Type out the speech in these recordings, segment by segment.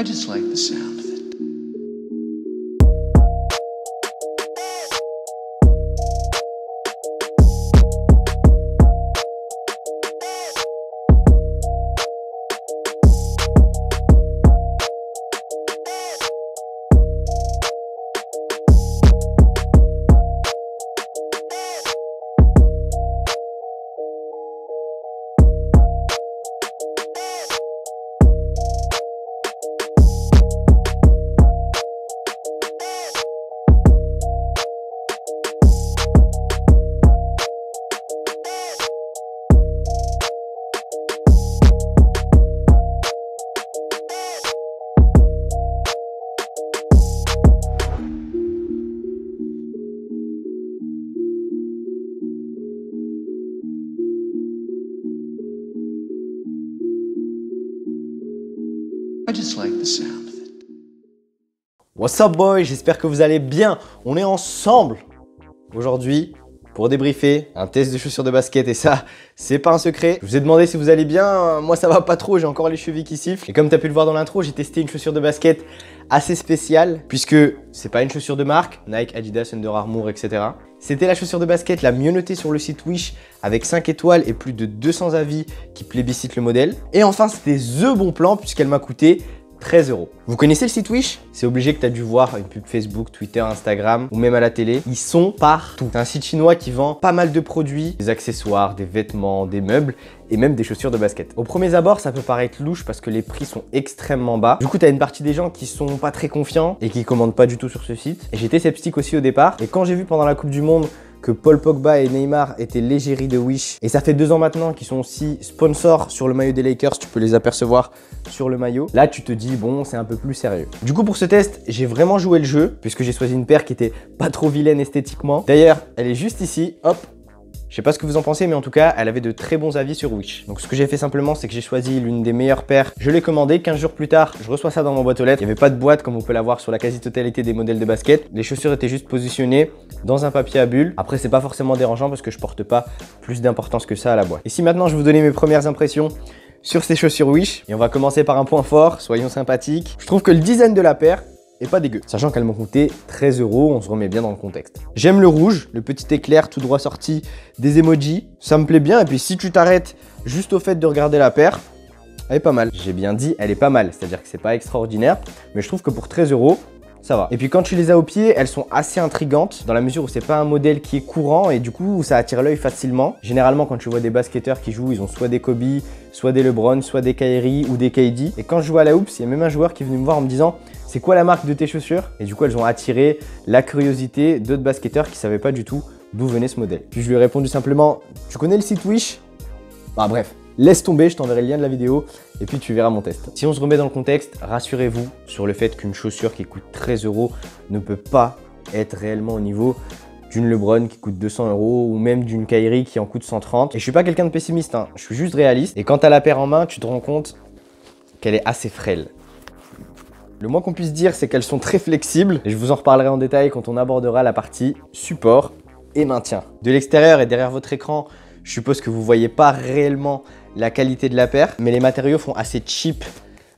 I just like the sound of it. I just like the sound of it. What's up boy, j'espère que vous allez bien. On est ensemble aujourd'hui pour débriefer un test de chaussures de basket et ça, c'est pas un secret. Je vous ai demandé si vous allez bien, moi ça va pas trop, j'ai encore les chevilles qui sifflent. Et comme tu as pu le voir dans l'intro, j'ai testé une chaussure de basket assez spéciale puisque c'est pas une chaussure de marque, Nike, Adidas, Under Armour, etc. C'était la chaussure de basket la mieux notée sur le site Wish avec 5 étoiles et plus de 200 avis qui plébiscitent le modèle. Et enfin, c'était the bon plan puisqu'elle m'a coûté 13 €. Vous connaissez le site Wish? C'est obligé que tu as dû voir une pub Facebook, Twitter, Instagram ou même à la télé. Ils sont partout. C'est un site chinois qui vend pas mal de produits, des accessoires, des vêtements, des meubles et même des chaussures de basket. Au premier abord, ça peut paraître louche parce que les prix sont extrêmement bas. Du coup, tu as une partie des gens qui sont pas très confiants et qui commandent pas du tout sur ce site. Et j'étais sceptique aussi au départ. Et quand j'ai vu pendant la Coupe du Monde que Paul Pogba et Neymar étaient l'égérie de Wish. Et ça fait 2 ans maintenant qu'ils sont aussi sponsors sur le maillot des Lakers, tu peux les apercevoir sur le maillot. Là, tu te dis, bon, c'est un peu plus sérieux. Du coup, pour ce test, j'ai vraiment joué le jeu, puisque j'ai choisi une paire qui était pas trop vilaine esthétiquement. D'ailleurs, elle est juste ici, hop. Je sais pas ce que vous en pensez, mais en tout cas, elle avait de très bons avis sur Wish. Donc ce que j'ai fait simplement, c'est que j'ai choisi l'une des meilleures paires. Je l'ai commandée, 15 jours plus tard, je reçois ça dans mon boîte aux lettres. Il n'y avait pas de boîte comme vous pouvez l'avoir sur la quasi-totalité des modèles de basket. Les chaussures étaient juste positionnées dans un papier à bulles. Après, c'est pas forcément dérangeant parce que je porte pas plus d'importance que ça à la boîte. Ici maintenant, je vais vous donner mes premières impressions sur ces chaussures Wish. Et on va commencer par un point fort, soyons sympathiques. Je trouve que le design de la paire et pas dégueu, sachant qu'elles m'ont coûté 13 €, on se remet bien dans le contexte. J'aime le rouge, le petit éclair tout droit sorti des emojis, ça me plaît bien. Et puis si tu t'arrêtes juste au fait de regarder la paire, elle est pas mal. J'ai bien dit, elle est pas mal, c'est-à-dire que c'est pas extraordinaire, mais je trouve que pour 13 €, ça va. Et puis quand tu les as au pied, elles sont assez intrigantes dans la mesure où c'est pas un modèle qui est courant et du coup ça attire l'œil facilement. Généralement quand tu vois des basketteurs qui jouent, ils ont soit des Kobe, soit des LeBron, soit des Kyrie ou des KD. Et quand je joue à la hoops, il y a même un joueur qui est venu me voir en me disant c'est quoi la marque de tes chaussures? Et du coup elles ont attiré la curiosité d'autres basketteurs qui savaient pas du tout d'où venait ce modèle. Puis je lui ai répondu simplement tu connais le site Wish? Bah bref. Laisse tomber, je t'enverrai le lien de la vidéo et puis tu verras mon test. Si on se remet dans le contexte, rassurez-vous sur le fait qu'une chaussure qui coûte 13 € ne peut pas être réellement au niveau d'une LeBron qui coûte 200 € ou même d'une Kyrie qui en coûte 130. Et je suis pas quelqu'un de pessimiste, hein. Je suis juste réaliste. Et quand tu as la paire en main, tu te rends compte qu'elle est assez frêle. Le moins qu'on puisse dire, c'est qu'elles sont très flexibles. Et je vous en reparlerai en détail quand on abordera la partie support et maintien. De l'extérieur et derrière votre écran, je suppose que vous ne voyez pas réellement la qualité de la paire, mais les matériaux font assez cheap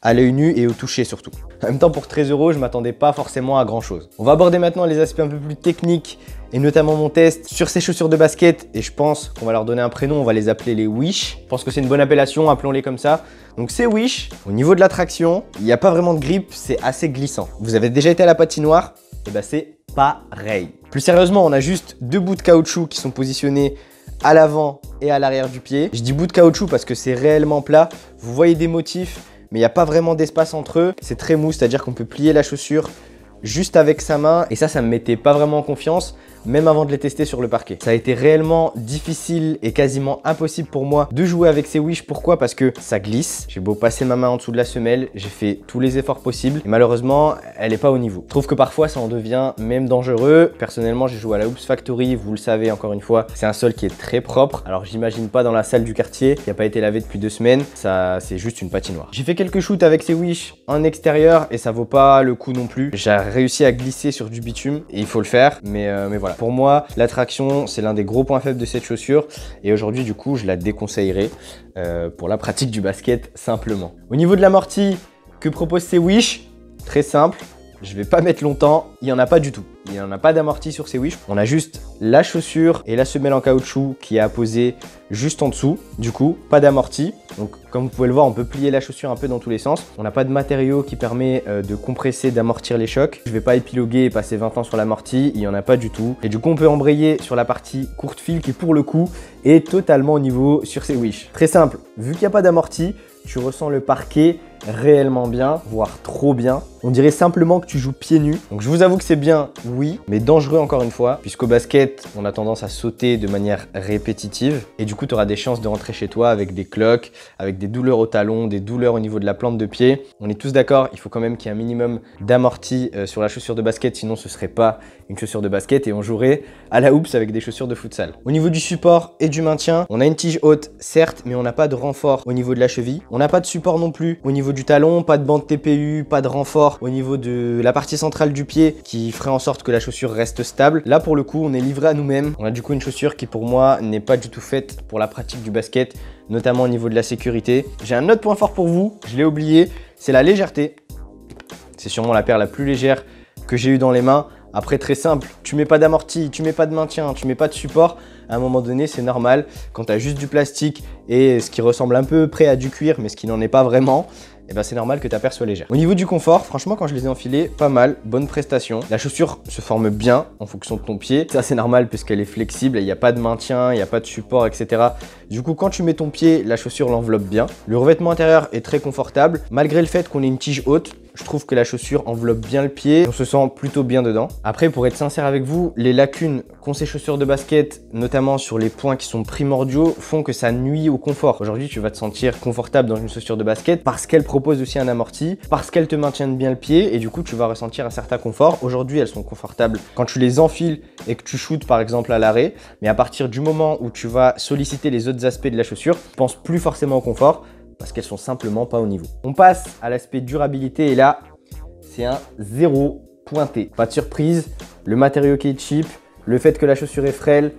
à l'œil nu et au toucher surtout. En même temps, pour 13 €, je ne m'attendais pas forcément à grand chose. On va aborder maintenant les aspects un peu plus techniques et notamment mon test sur ces chaussures de basket. Et je pense qu'on va leur donner un prénom, on va les appeler les Wish. Je pense que c'est une bonne appellation, appelons-les comme ça. Donc c'est Wish. Au niveau de la traction, il n'y a pas vraiment de grip, c'est assez glissant. Vous avez déjà été à la patinoire? Et ben c'est pareil. Plus sérieusement, on a juste 2 bouts de caoutchouc qui sont positionnés à l'avant et à l'arrière du pied. Je dis bout de caoutchouc parce que c'est réellement plat. Vous voyez des motifs, mais il n'y a pas vraiment d'espace entre eux. C'est très mou, c'est-à-dire qu'on peut plier la chaussure juste avec sa main. Et ça me mettait pas vraiment en confiance, même avant de les tester sur le parquet. Ça a été réellement difficile et quasiment impossible pour moi de jouer avec ces Wish. Pourquoi? Parce que ça glisse. J'ai beau passer ma main en dessous de la semelle, j'ai fait tous les efforts possibles. Et malheureusement, elle n'est pas au niveau. Je trouve que parfois, ça en devient même dangereux. Personnellement, j'ai joué à la Hoops Factory. Vous le savez, encore une fois, c'est un sol qui est très propre. Alors, j'imagine pas dans la salle du quartier qui n'a pas été lavé depuis 2 semaines. Ça, c'est juste une patinoire. J'ai fait quelques shoots avec ces Wish en extérieur et ça vaut pas le coup non plus. J'ai réussi à glisser sur du bitume et il faut le faire. Mais voilà. Pour moi, la traction, c'est l'un des gros points faibles de cette chaussure. Et aujourd'hui, du coup, je la déconseillerais pour la pratique du basket simplement. Au niveau de l'amorti, Que propose ces Wish? Très simple. Je vais pas mettre longtemps, il n'y en a pas du tout. Il n'y en a pas d'amorti sur ces Wish. On a juste la chaussure et la semelle en caoutchouc qui est à poser juste en dessous. Du coup, pas d'amorti. Donc, comme vous pouvez le voir, on peut plier la chaussure un peu dans tous les sens. On n'a pas de matériau qui permet de compresser, d'amortir les chocs. Je vais pas épiloguer et passer 20 ans sur l'amorti. Il n'y en a pas du tout. Et du coup, on peut embrayer sur la partie courte file qui, pour le coup, est totalement au niveau sur ces Wish. Très simple. Vu qu'il n'y a pas d'amorti, tu ressens le parquet réellement bien, voire trop bien. On dirait simplement que tu joues pieds nus. Donc je vous avoue que c'est bien, oui, mais dangereux encore une fois, puisqu'au basket, on a tendance à sauter de manière répétitive. Et du coup, tu auras des chances de rentrer chez toi avec des cloques, avec des douleurs au talon, des douleurs au niveau de la plante de pied. On est tous d'accord, il faut quand même qu'il y ait un minimum d'amorti sur la chaussure de basket, sinon ce serait pas une chaussure de basket et on jouerait à la hoops avec des chaussures de futsal. Au niveau du support et du maintien, on a une tige haute, certes, mais on n'a pas de renfort au niveau de la cheville. On n'a pas de support non plus au niveau du talon, pas de bande TPU, pas de renfort au niveau de la partie centrale du pied qui ferait en sorte que la chaussure reste stable. Là, pour le coup, on est livré à nous-mêmes. On a du coup une chaussure qui, pour moi, n'est pas du tout faite pour la pratique du basket, notamment au niveau de la sécurité. J'ai un autre point fort pour vous, je l'ai oublié, c'est la légèreté. C'est sûrement la paire la plus légère que j'ai eue dans les mains. Après, très simple, tu mets pas d'amorti, tu mets pas de maintien, tu mets pas de support. À un moment donné, c'est normal. Quand tu as juste du plastique et ce qui ressemble un peu près à du cuir, mais ce qui n'en est pas vraiment, eh ben c'est normal que ta paire soit légère. Au niveau du confort, franchement, quand je les ai enfilés, pas mal, bonne prestation. La chaussure se forme bien en fonction de ton pied. Ça, c'est normal puisqu'elle est flexible, il n'y a pas de maintien, il n'y a pas de support, etc. Du coup, quand tu mets ton pied, la chaussure l'enveloppe bien. Le revêtement intérieur est très confortable. Malgré le fait qu'on ait une tige haute, je trouve que la chaussure enveloppe bien le pied. On se sent plutôt bien dedans. Après, pour être sincère avec vous, les lacunes qu'ont ces chaussures de basket, notamment sur les points qui sont primordiaux, font que ça nuit au confort. Aujourd'hui, tu vas te sentir confortable dans une chaussure de basket parce qu'elle propose aussi un amorti, parce qu'elle te maintient bien le pied et du coup, tu vas ressentir un certain confort. Aujourd'hui, elles sont confortables quand tu les enfiles et que tu shootes par exemple à l'arrêt. Mais à partir du moment où tu vas solliciter les autres aspects de la chaussure, tu penses plus forcément au confort parce qu'elles sont simplement pas au niveau. On passe à l'aspect durabilité et là, c'est un 0 pointé. Pas de surprise, le matériau qui est cheap, le fait que la chaussure est frêle,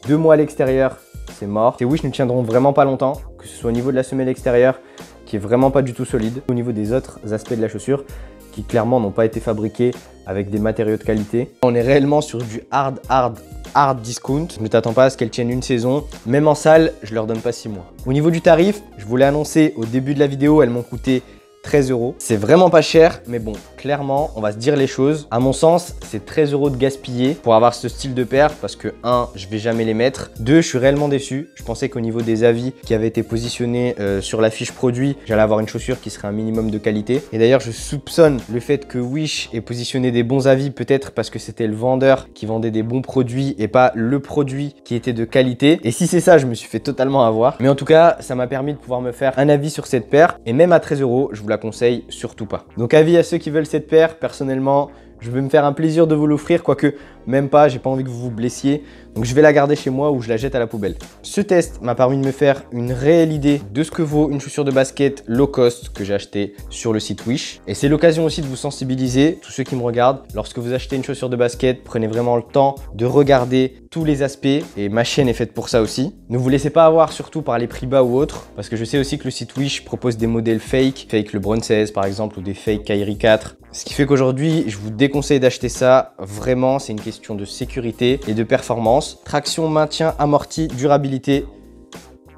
2 mois à l'extérieur, c'est mort. Ces Wish ne tiendront vraiment pas longtemps, que ce soit au niveau de la semelle extérieure, qui est vraiment pas du tout solide, au niveau des autres aspects de la chaussure, qui clairement n'ont pas été fabriqués avec des matériaux de qualité. On est réellement sur du hard discount. Ne t'attends pas à ce qu'elles tiennent une saison. Même en salle, je leur donne pas 6 mois. Au niveau du tarif, je vous l'ai annoncé au début de la vidéo, elles m'ont coûté 13 €. C'est vraiment pas cher, mais bon, clairement, on va se dire les choses. À mon sens, c'est 13 € de gaspillé pour avoir ce style de paire parce que 1, je vais jamais les mettre. 2, je suis réellement déçu. Je pensais qu'au niveau des avis qui avaient été positionnés sur la fiche produit, j'allais avoir une chaussure qui serait un minimum de qualité. Et d'ailleurs, je soupçonne le fait que Wish ait positionné des bons avis, peut-être parce que c'était le vendeur qui vendait des bons produits et pas le produit qui était de qualité. Et si c'est ça, je me suis fait totalement avoir. Mais en tout cas, ça m'a permis de pouvoir me faire un avis sur cette paire. Et même à 13 €, je vous la conseille surtout pas. Donc avis à ceux qui veulent cette paire, personnellement, je vais me faire un plaisir de vous l'offrir, quoique même pas, j'ai pas envie que vous vous blessiez. Donc je vais la garder chez moi ou je la jette à la poubelle. Ce test m'a permis de me faire une réelle idée de ce que vaut une chaussure de basket low cost que j'ai acheté sur le site Wish. Et c'est l'occasion aussi de vous sensibiliser, tous ceux qui me regardent. Lorsque vous achetez une chaussure de basket, prenez vraiment le temps de regarder tous les aspects et ma chaîne est faite pour ça aussi. Ne vous laissez pas avoir surtout par les prix bas ou autres parce que je sais aussi que le site Wish propose des modèles fake LeBron 16 par exemple ou des fake Kyrie 4. Ce qui fait qu'aujourd'hui, je vous déconseille d'acheter ça. Vraiment, c'est une question de sécurité et de performance. Traction, maintien, amorti, durabilité,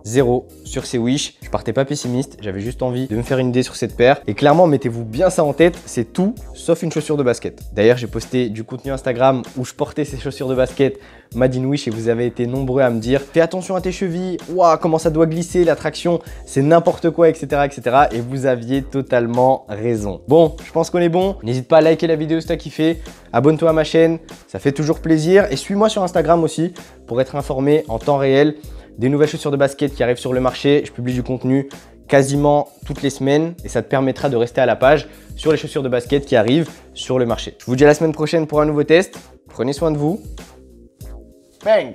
0 sur ces Wish. Je partais pas pessimiste, j'avais juste envie de me faire une idée sur cette paire. Et clairement, mettez-vous bien ça en tête, c'est tout sauf une chaussure de basket. D'ailleurs, j'ai posté du contenu Instagram où je portais ces chaussures de basket Made in Wish et vous avez été nombreux à me dire fais attention à tes chevilles, waouh, comment ça doit glisser, la traction, c'est n'importe quoi, etc., etc. Et vous aviez totalement raison. Bon, je pense qu'on est bon. N'hésite pas à liker la vidéo si t'as kiffé. Abonne-toi à ma chaîne, ça fait toujours plaisir. Et suis-moi sur Instagram aussi pour être informé en temps réel des nouvelles chaussures de basket qui arrivent sur le marché. Je publie du contenu quasiment toutes les semaines et ça te permettra de rester à la page sur les chaussures de basket qui arrivent sur le marché. Je vous dis à la semaine prochaine pour un nouveau test. Prenez soin de vous. Bang!